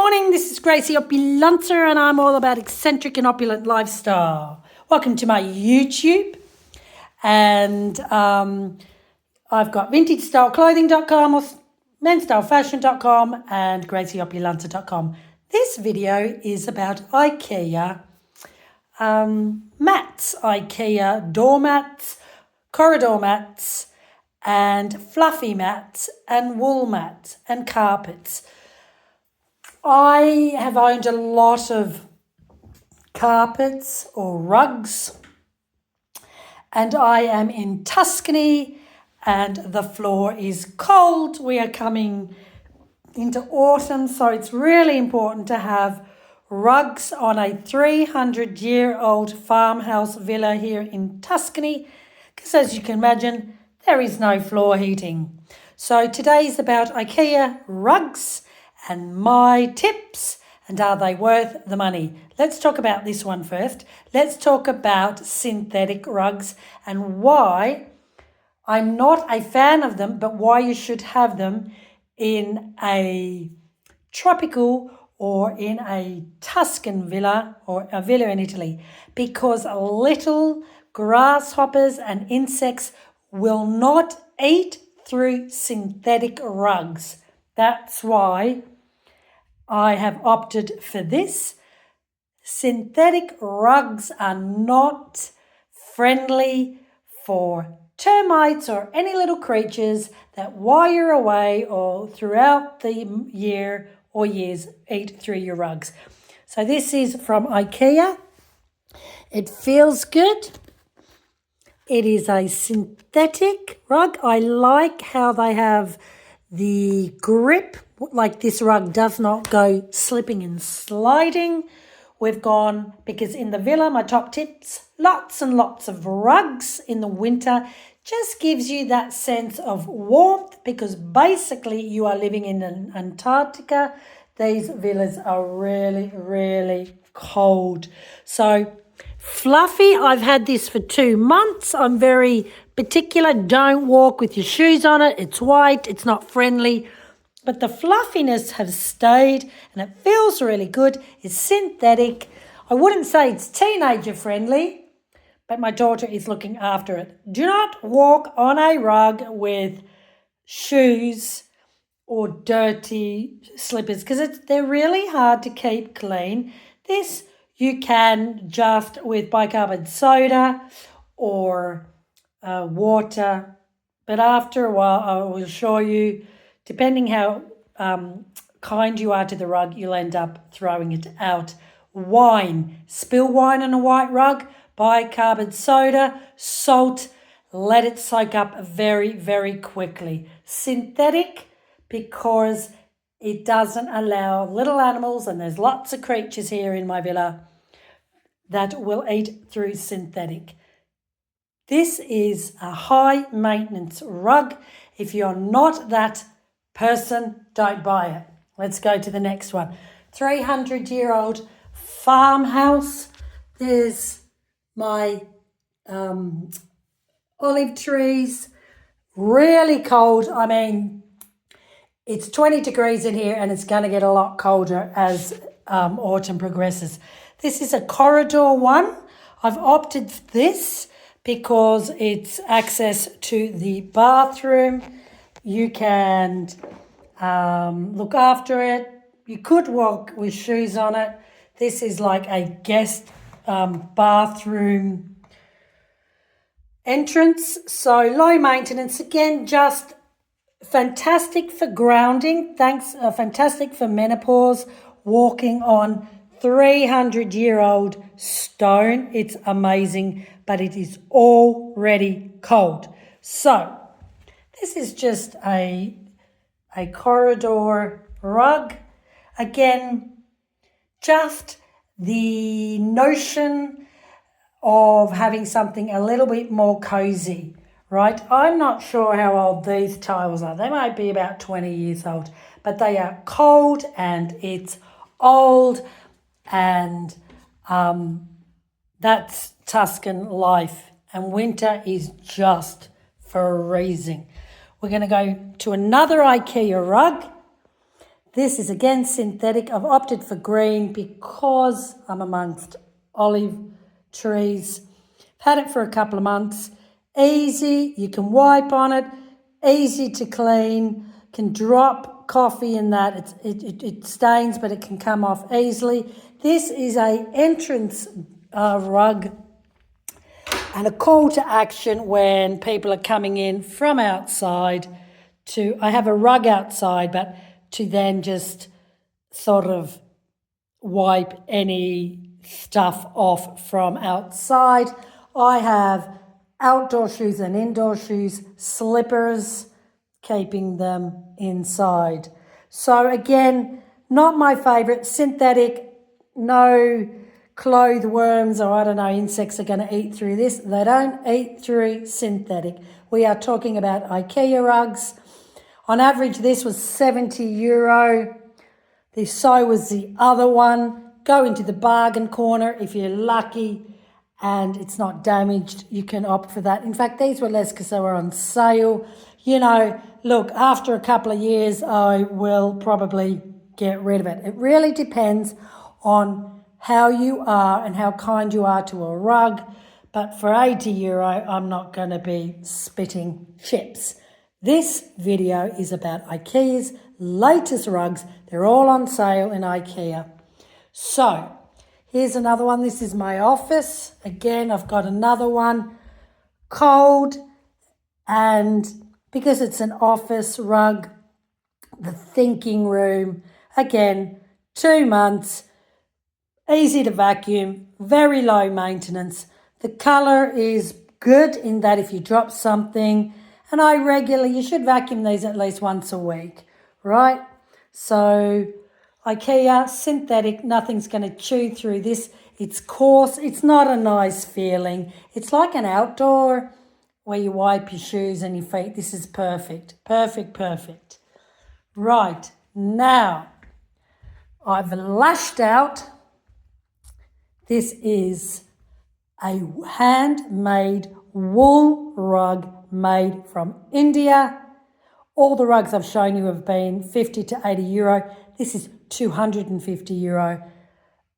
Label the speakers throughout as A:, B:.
A: Morning, this is Gracie Opulenta and I'm all about eccentric and opulent lifestyle. Welcome to my YouTube, and I've got vintagestyleclothing.com or menstylefashion.com and gracieopulenta.com. This video is about IKEA mats, IKEA doormats, corridor mats and fluffy mats and wool mats and carpets. I have owned a lot of carpets or rugs, and I am in Tuscany and the floor is cold. We are coming into autumn, so it's really important to have rugs on a 300-year-old farmhouse villa here in Tuscany, because as you can imagine, there is no floor heating. So today is about IKEA rugs and my tips, and are they worth the money? Let's talk about this one first. Let's talk about synthetic rugs and why I'm not a fan of them, but why you should have them in a tropical or in a Tuscan villa or a villa in Italy, because little grasshoppers and insects will not eat through synthetic rugs. That's why I have opted for this. Synthetic rugs are not friendly for termites or any little creatures that while you're away or throughout the year or years eat through your rugs. So this is from IKEA. It feels good. It is a synthetic rug. I like how they have the grip, like this rug does not go slipping and sliding. We've gone, because in the villa, my top tips, lots and lots of rugs in the winter, just gives you that sense of warmth, because basically you are living in Antarctica. These villas are really, really cold. So fluffy, I've had this for 2 months. I'm very particular. Don't walk with your shoes on it. It's white. It's not friendly. But the fluffiness has stayed and it feels really good. It's synthetic. I wouldn't say it's teenager friendly, but my daughter is looking after it. Do not walk on a rug with shoes or dirty slippers, because they're really hard to keep clean. This you can just with bicarbonate soda or water, but after a while I will show you, depending how kind you are to the rug, you'll end up throwing it out. Wine, spill wine on a white rug, bicarbonate soda, salt, let it soak up very, very quickly. Synthetic, because it doesn't allow little animals, and there's lots of creatures here in my villa that will eat through synthetic. This is a high maintenance rug. If you're not that person, don't buy it. Let's go to the next one. 300-year-old farmhouse. There's my olive trees. Really cold. I mean, it's 20 degrees in here and it's going to get a lot colder as autumn progresses. This is a corridor one. I've opted for this because it's access to the bathroom. You can look after it. You could walk with shoes on it. This is like a guest bathroom entrance. So low maintenance. Again, just fantastic for grounding. Fantastic for menopause. Walking on 300-year-old stone. It's amazing, but it is already cold. So this is just a corridor rug. Again, just the notion of having something a little bit more cozy, right? I'm not sure how old these tiles are. They might be about 20 years old, but they are cold and it's old, and that's Tuscan life, and winter is just freezing. We're going to go to another IKEA rug. This is again synthetic. I've opted for green because I'm amongst olive trees. I've had it for a couple of months. Easy, you can wipe on it, easy to clean, can drop coffee in that. It stains, but it can come off easily. This is a entrance rug and a call to action when people are coming in from outside to, I have a rug outside, but to then just sort of wipe any stuff off from outside. I have outdoor shoes and indoor shoes, slippers, keeping them inside. So again, not my favourite. Synthetic, no clothes worms or I don't know, insects are going to eat through this. They don't eat through synthetic. We are talking about IKEA rugs. On average, this was €70. So was the other one. Go into the bargain corner if you're lucky and it's not damaged. You can opt for that. In fact, these were less because they were on sale. You know, look, after a couple of years, I will probably get rid of it. It really depends on how you are and how kind you are to a rug. But for €80, I'm not going to be spitting chips. This video is about IKEA's latest rugs. They're all on sale in IKEA. So, here's another one. This is my office. Again, I've got another one. Cold. And because it's an office rug, the thinking room. Again, 2 months. Easy to vacuum. Very low maintenance. The colour is good in that if you drop something, and you should vacuum these at least once a week, right? So IKEA, synthetic, nothing's going to chew through this. It's coarse. It's not a nice feeling. It's like an outdoor where you wipe your shoes and your feet. This is perfect. Perfect, perfect. Right, now I've lashed out. This is a handmade wool rug made from India. All the rugs I've shown you have been €50 to €80. This is €250.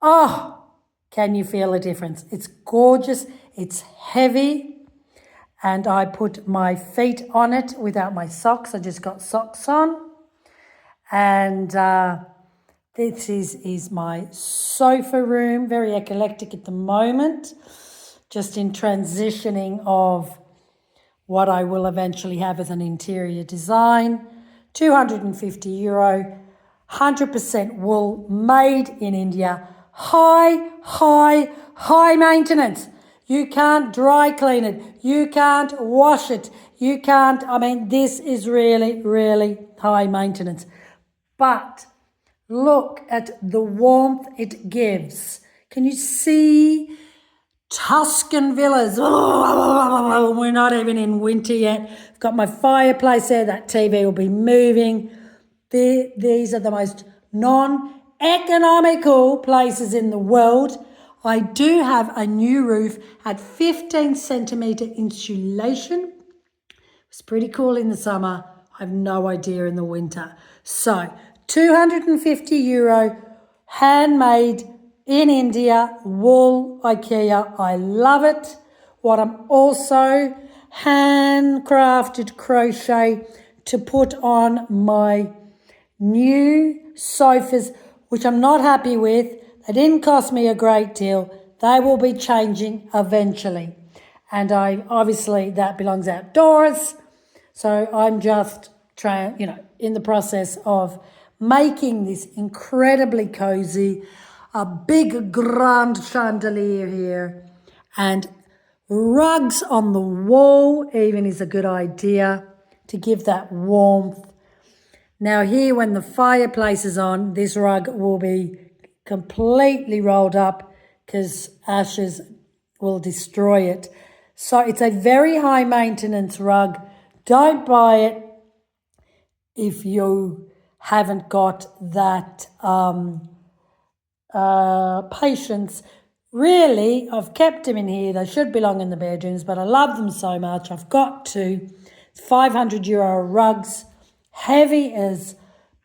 A: Oh, can you feel a difference? It's gorgeous. It's heavy. And I put my feet on it without my socks. I just got socks on. And this is my sofa room. Very eclectic at the moment. Just in transitioning of what I will eventually have as an interior design. €250, 100% wool, made in India. High maintenance. You can't dry clean it. You can't wash it. This is really, really high maintenance. But look at the warmth it gives. Can you see? Tuscan villas. Oh, we're not even in winter yet. I've got my fireplace there. That TV will be moving. These are the most non-economical places in the world. I do have a new roof at 15 centimetre insulation. It's pretty cool in the summer. I have no idea in the winter. So, €250, handmade in India, wool, IKEA. I love it. What I'm also handcrafted crochet to put on my new sofas, which I'm not happy with. They didn't cost me a great deal. They will be changing eventually. And obviously that belongs outdoors. So I'm just in the process of making this incredibly cozy, a big grand chandelier here, and rugs on the wall even is a good idea to give that warmth. Now here, when the fireplace is on, this rug will be completely rolled up because ashes will destroy it. So it's a very high maintenance rug. Don't buy it if you haven't got that patience. Really, I've kept them in here. They should belong in the bedrooms, but I love them so much. I've got to. €500 rugs, heavy as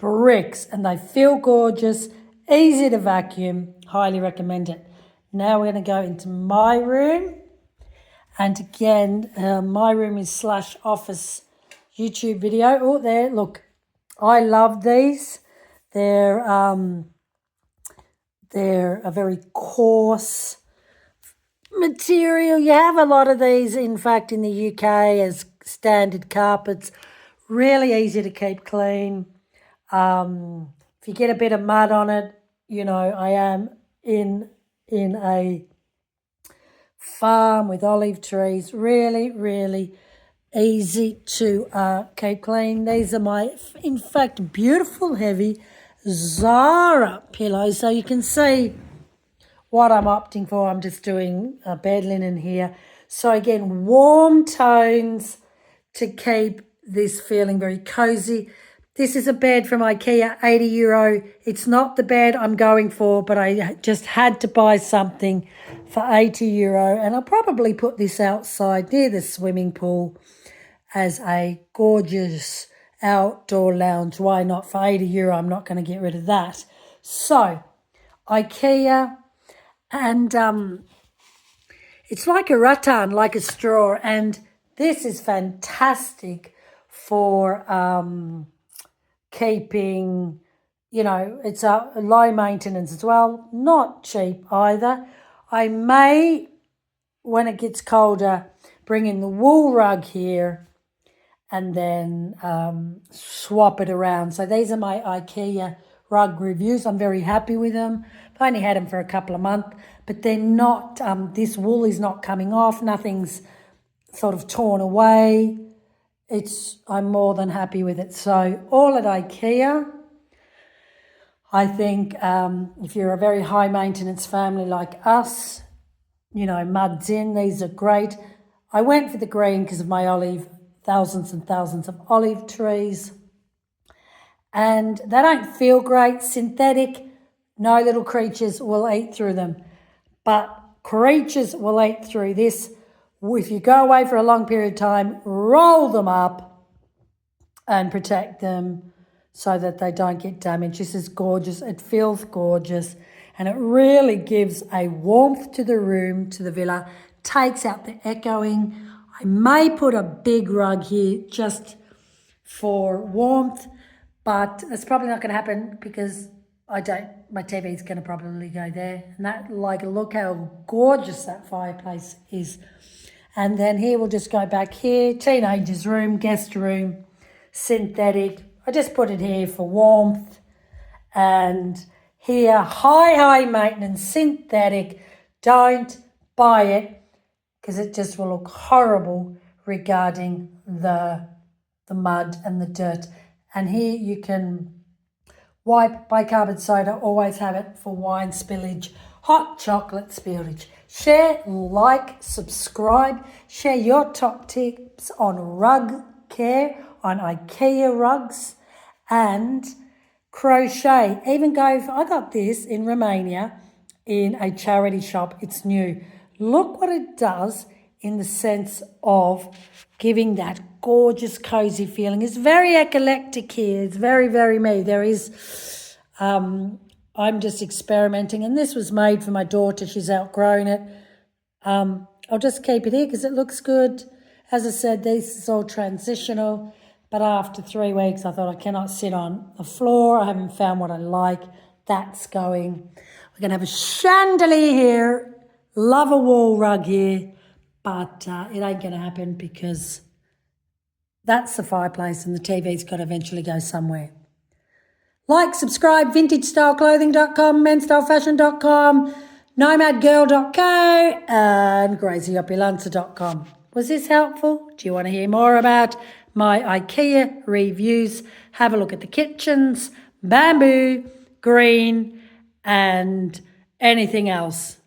A: bricks, and they feel gorgeous, easy to vacuum, highly recommend it. Now we're going to go into my room, and again, my room is / office YouTube video. Oh, there, look, I love these. They're a very coarse material. You have a lot of these, in fact, in the UK as standard carpets. Really easy to keep clean. If you get a bit of mud on it, you know, I am in a farm with olive trees. Really, really easy to keep clean. These are my, in fact, beautiful heavy Zara pillows. So you can see what I'm opting for. I'm just doing bed linen here. So again, warm tones to keep this feeling very cozy. This is a bed from IKEA, €80. It's not the bed I'm going for, but I just had to buy something for €80. And I'll probably put this outside near the swimming pool as a gorgeous outdoor lounge. Why not? For €80, I'm not going to get rid of that. So, IKEA, and it's like a rattan, like a straw, and this is fantastic for keeping, you know, it's a low maintenance as well, not cheap either. I may, when it gets colder, bring in the wool rug here and then swap it around. So these are my IKEA rug reviews. I'm very happy with them. I've only had them for a couple of months, but they're not, this wool is not coming off. Nothing's sort of torn away. I'm more than happy with it. So all at IKEA. I think if you're a very high maintenance family like us, you know, mud's in, these are great. I went for the green because of my olive, thousands and thousands of olive trees. And they don't feel great. Synthetic, no little creatures will eat through them. But creatures will eat through this. If you go away for a long period of time, roll them up and protect them so that they don't get damaged. This is gorgeous. It feels gorgeous. And it really gives a warmth to the room, to the villa, takes out the echoing. I may put a big rug here just for warmth, but it's probably not going to happen because my TV is going to probably go there. And that, like, look how gorgeous that fireplace is. And then here we'll just go back here, teenager's room, guest room, synthetic. I just put it here for warmth. And here, high maintenance, synthetic. Don't buy it because it just will look horrible regarding the mud and the dirt. And here you can wipe bicarbonate soda, always have it for wine spillage, hot chocolate spillage. Share, like, subscribe, share your top tips on rug care, on IKEA rugs, and crochet. Even I got this in Romania in a charity shop. It's new. Look what it does in the sense of giving that gorgeous, cozy feeling. It's very eclectic here. It's very, very me. There is, I'm just experimenting, and this was made for my daughter. She's outgrown it. I'll just keep it here because it looks good. As I said, this is all transitional, but after 3 weeks, I thought I cannot sit on the floor. I haven't found what I like. That's going. We're going to have a chandelier here. Love a wall rug here, but it ain't going to happen because that's the fireplace and the TV's got to eventually go somewhere. Like, subscribe, vintagestyleclothing.com, menstylefashion.com, nomadgirl.co and crazyopulanza.com. Was this helpful? Do you want to hear more about my IKEA reviews? Have a look at the kitchens, bamboo, green, and anything else.